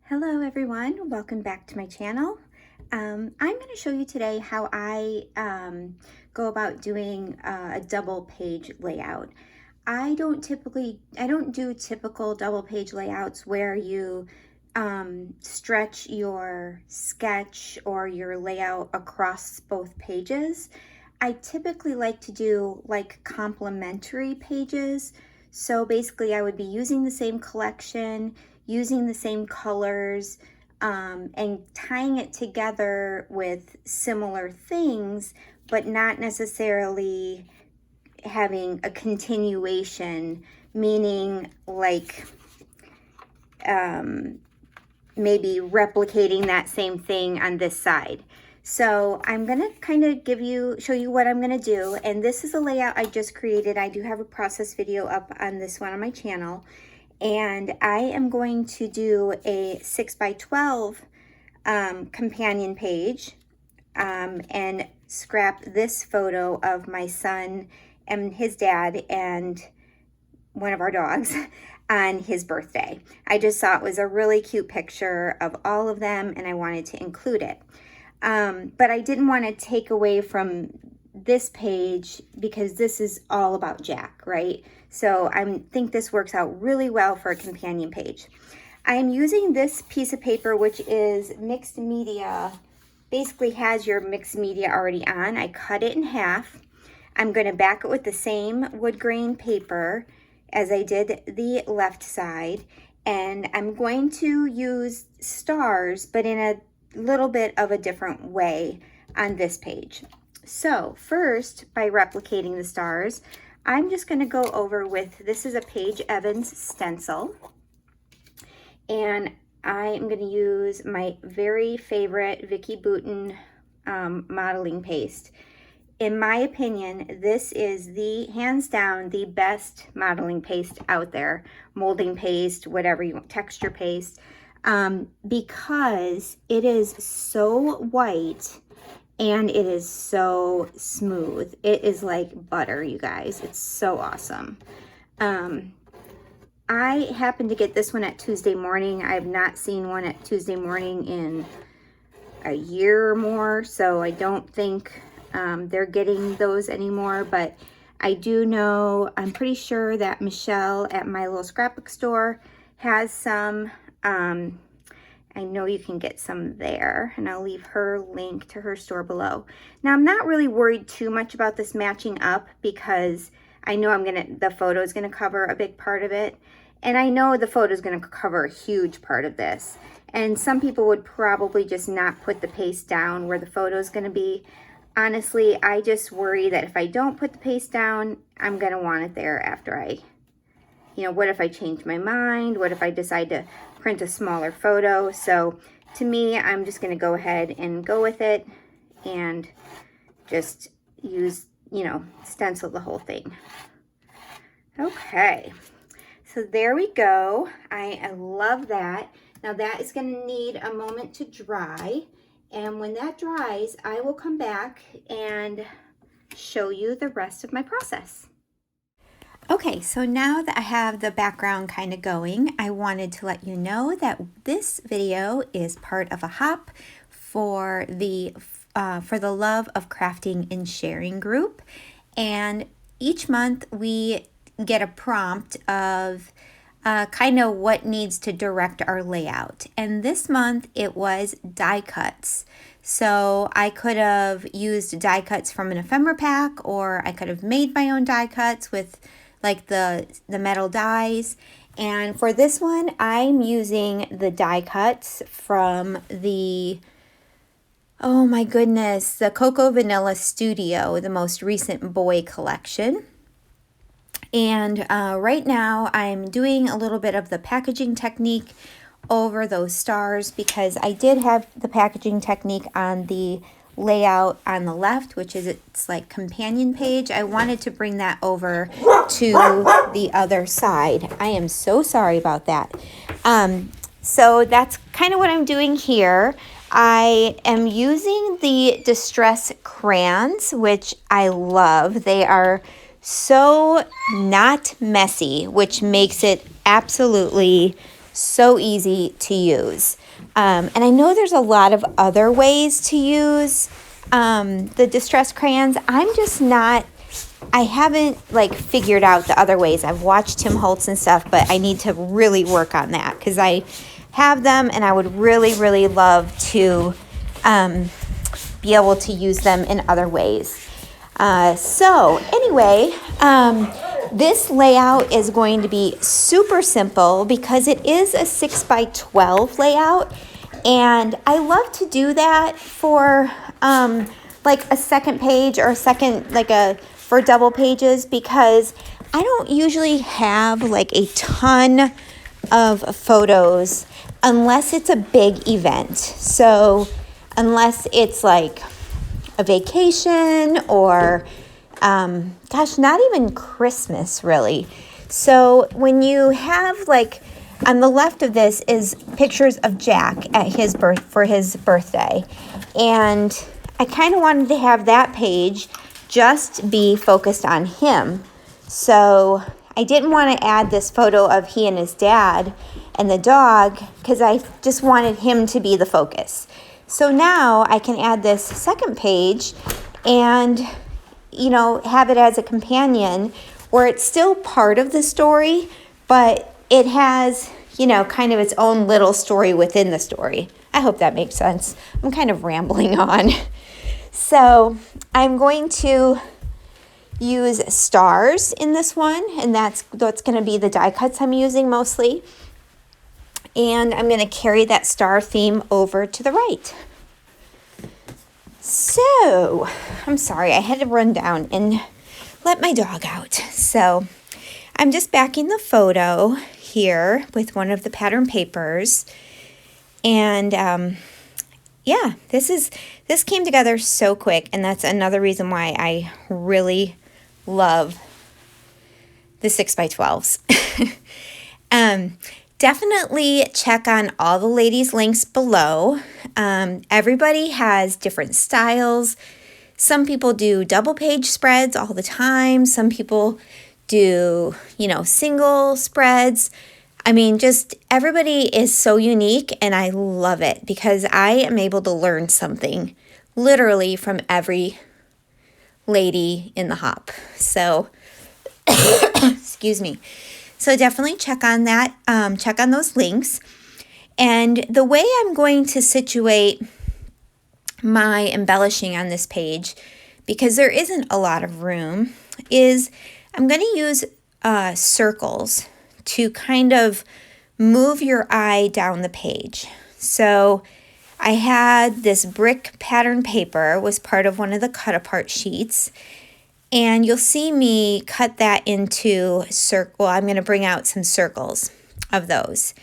Hello everyone, welcome back to my channel. I'm going to show you today how I go about doing a double page layout. I don't do typical double page layouts where you stretch your sketch or your layout across both pages. I typically like to do like complementary pages. So basically I would be using the same collection, using the same colors, and tying it together with similar things, but not necessarily having a continuation, meaning like maybe replicating that same thing on this side. So I'm gonna kind of show you what I'm gonna do. And this is a layout I just created. I do have a process video up on this one on my channel. And I am going to do a 6x12 companion page and scrap this photo of my son and his dad and one of our dogs on his birthday. I just thought it was a really cute picture of all of them and I wanted to include it. But I didn't want to take away from this page because this is all about Jack, right? So I think this works out really well for a companion page. I'm using this piece of paper, which is mixed media, basically has your mixed media already on. I cut it in half. I'm going to back it with the same wood grain paper as I did the left side. And I'm going to use stars, but in a little bit of a different way on this page. So first, by replicating the stars, I'm just going to go over with, this is a Paige Evans stencil, and I am going to use my very favorite Vicki Boutin modeling paste. In my opinion, this is hands down the best modeling paste out there, molding paste, whatever you want, texture paste, because it is so white and it is so smooth. It is like butter, you guys. It's so awesome. I happened to get this one at Tuesday Morning. I have not seen one at Tuesday Morning in a year or more, so I don't think they're getting those anymore, but I do know, I'm pretty sure that Michelle at my little scrapbook store has some. I know you can get some there, and I'll leave her link to her store below. Now, I'm not really worried too much about this matching up because I know the photo is gonna cover a big part of it, and I know the photo is gonna cover a huge part of this. And some people would probably just not put the paste down where the photo is gonna be. Honestly, I just worry that if I don't put the paste down, I'm gonna want it there after what if I change my mind? What if I decide to print a smaller photo? So to me, I'm just going to go ahead and go with it and just use, stencil the whole thing. Okay, so there we go. I love that. Now that is going to need a moment to dry. And when that dries, I will come back and show you the rest of my process. Okay, so now that I have the background kind of going, I wanted to let you know that this video is part of a HOP for the Love of Crafting and Sharing group. And each month we get a prompt of kind of what needs to direct our layout. And this month it was die cuts. So I could have used die cuts from an ephemera pack, or I could have made my own die cuts with like the metal dies. And for this one, I'm using the die cuts from the, oh my goodness, the Coco Vanilla Studio, the most recent boy collection. And right now I'm doing a little bit of the packaging technique over those stars because I did have the packaging technique on the layout on the left, which is it's like companion page. I wanted to bring that over to the other side. I am so sorry about that. So that's kind of what I'm doing here. I am using the Distress crayons, which I love. They are so not messy, which makes it absolutely so easy to use. And I know there's a lot of other ways to use the distress crayons. I haven't like figured out the other ways. I've watched Tim Holtz and stuff, but I need to really work on that because I have them and I would really, really love to be able to use them in other ways. So anyway, this layout is going to be super simple because it is a 6x12 layout. And I love to do that for like a second page or for double pages because I don't usually have like a ton of photos unless it's a big event. So unless it's like a vacation or not even Christmas really. So when you have like on the left of this is pictures of Jack at for his birthday. And I kind of wanted to have that page just be focused on him. So I didn't want to add this photo of he and his dad and the dog because I just wanted him to be the focus. So now I can add this second page and, have it as a companion where it's still part of the story, but it has, kind of its own little story within the story. I hope that makes sense. I'm kind of rambling on. So I'm going to use stars in this one, and that's going to be the die cuts I'm using mostly. And I'm going to carry that star theme over to the right. So, I'm sorry, I had to run down and let my dog out. So, I'm just backing the photo here with one of the pattern papers. And this came together so quick, and that's another reason why I really love the 6x12s. Definitely check on all the ladies' links below. Everybody has different styles. Some people do double page spreads all the time. Some people do, single spreads. I mean, just everybody is so unique, and I love it because I am able to learn something literally from every lady in the hop. So, excuse me. So definitely check on that, check on those links. And the way I'm going to situate my embellishing on this page, because there isn't a lot of room, is I'm going to use circles to kind of move your eye down the page. So I had this brick pattern paper, was part of one of the cut apart sheets. And you'll see me cut that into I'm going to bring out some circles of those.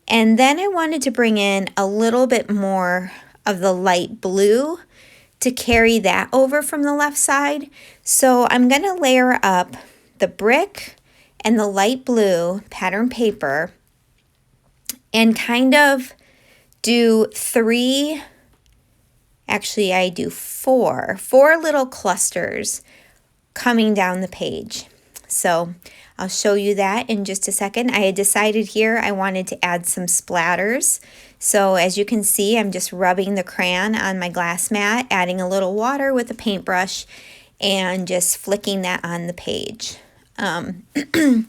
And then I wanted to bring in a little bit more of the light blue to carry that over from the left side. So I'm going to layer up the brick and the light blue pattern paper and kind of do I do four little clusters coming down the page. So I'll show you that in just a second. I had decided here I wanted to add some splatters. So as you can see, I'm just rubbing the crayon on my glass mat, adding a little water with a paintbrush, and just flicking that on the page. The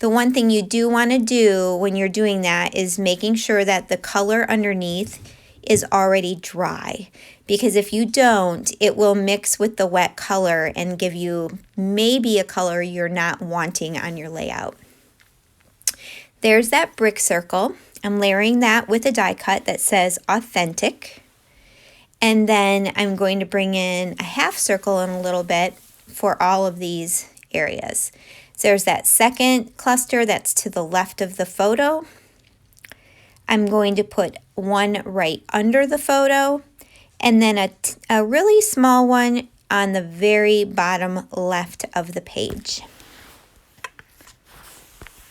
one thing you do want to do when you're doing that is making sure that the color underneath is already dry, because if you don't, it will mix with the wet color and give you maybe a color you're not wanting on your layout. There's that brick circle. I'm layering that with a die cut that says authentic. And then I'm going to bring in a half circle in a little bit for all of these areas. So there's that second cluster that's to the left of the photo. I'm going to put one right under the photo, and then a really small one on the very bottom left of the page.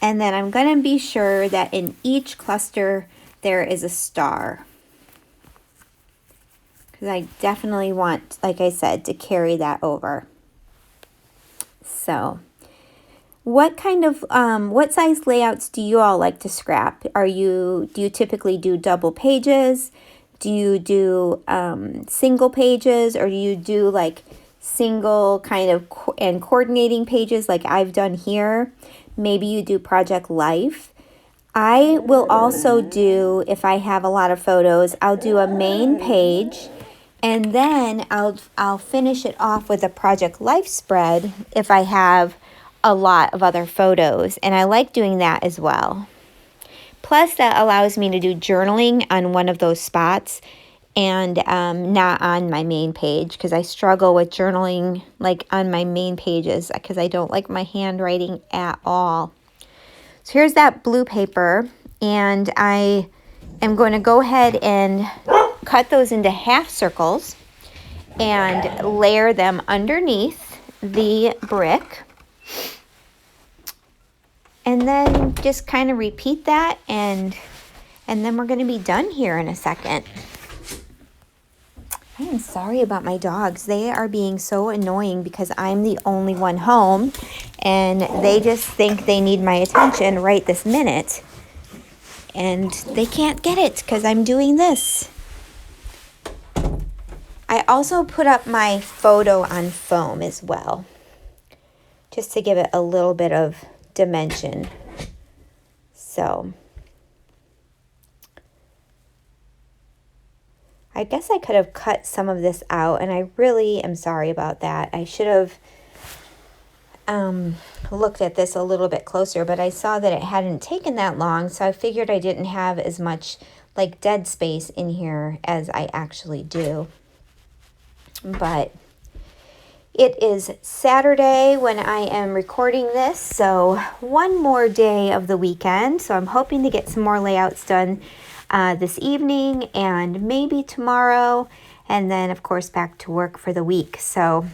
And then I'm going to be sure that in each cluster there is a star, because I definitely want, like I said, to carry that over. So What kind of, what size layouts do you all like to scrap? Do you typically do double pages? Do you do single pages, or do you do like single kind of and coordinating pages like I've done here? Maybe you do Project Life. I will also do, if I have a lot of photos, I'll do a main page, and then I'll finish it off with a Project Life spread if I have a lot of other photos, and I like doing that as well. Plus, that allows me to do journaling on one of those spots and not on my main page, because I struggle with journaling like on my main pages because I don't like my handwriting at all. So here's that blue paper, and I am going to go ahead and cut those into half circles and layer them underneath the brick. And then just kind of repeat that, and then we're going to be done here in a second. I am sorry about my dogs. They are being so annoying because I'm the only one home, and they just think they need my attention right this minute. And they can't get it because I'm doing this. I also put up my photo on foam as well, just to give it a little bit of dimension. So I guess I could have cut some of this out, and I really am sorry about that. I should have looked at this a little bit closer, but I saw that it hadn't taken that long, so I figured I didn't have as much like dead space in here as I actually do. But it is Saturday when I am recording this, so one more day of the weekend. So I'm hoping to get some more layouts done this evening and maybe tomorrow, and then of course back to work for the week. So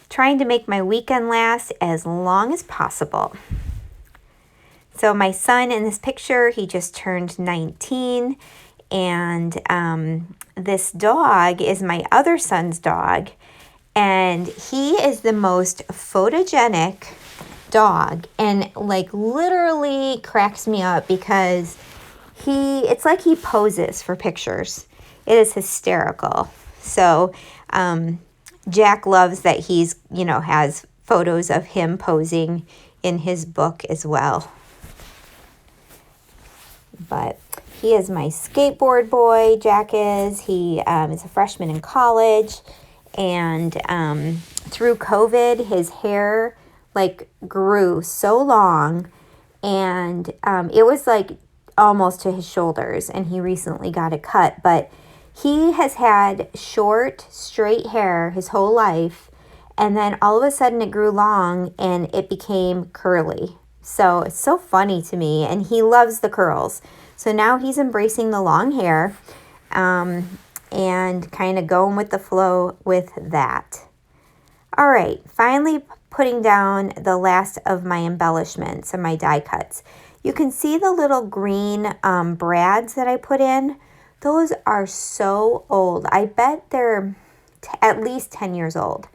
trying to make my weekend last as long as possible. So my son in this picture, he just turned 19, and this dog is my other son's dog, and he is the most photogenic dog, and like literally cracks me up because it's like he poses for pictures. It is hysterical. So Jack loves that he's, has photos of him posing in his book as well. But he is my skateboard boy, Jack is. He is a freshman in college, and through COVID, his hair like grew so long, and it was like almost to his shoulders, and he recently got it cut. But he has had short, straight hair his whole life, and then all of a sudden it grew long and it became curly. So it's so funny to me, and he loves the curls. So now he's embracing the long hair and kind of going with the flow with that. All right, finally putting down the last of my embellishments and my die cuts. You can see the little green brads that I put in. Those are so old. I bet they're at least 10 years old.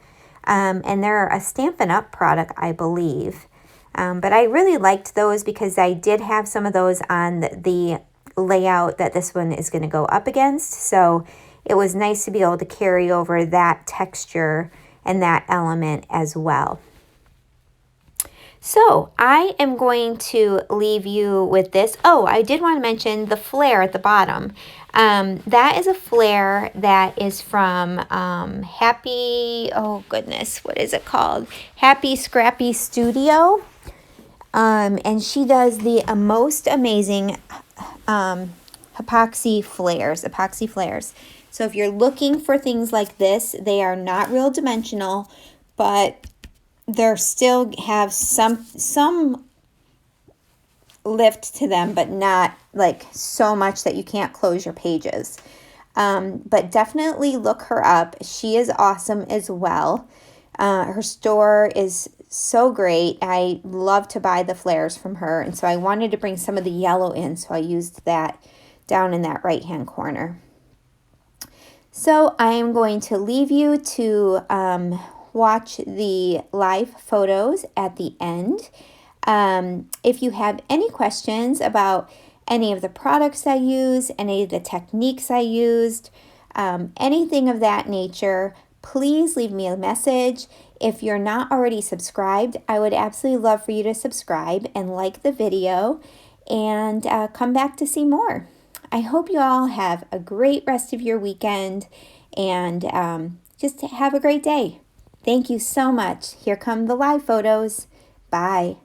And they're a Stampin' Up! Product, I believe. But I really liked those because I did have some of those on the layout that this one is going to go up against. So it was nice to be able to carry over that texture and that element as well. So I am going to leave you with this. Oh, I did want to mention the flare at the bottom. That is a flare that is from oh goodness, what is it called? Happy Scrappy Studio. And she does the most amazing epoxy flares. So if you're looking for things like this, they are not real dimensional, but they still have some lift to them, but not like so much that you can't close your pages. But definitely look her up. She is awesome as well. Her store is so great. I love to buy the flares from her, and so I wanted to bring some of the yellow in, so I used that down in that right hand corner. So I am going to leave you to watch the live photos at the end. If you have any questions about any of the products I use, any of the techniques I used, anything of that nature, please leave me a message. If you're not already subscribed, I would absolutely love for you to subscribe and like the video and come back to see more. I hope you all have a great rest of your weekend and just have a great day. Thank you so much. Here come the live photos. Bye.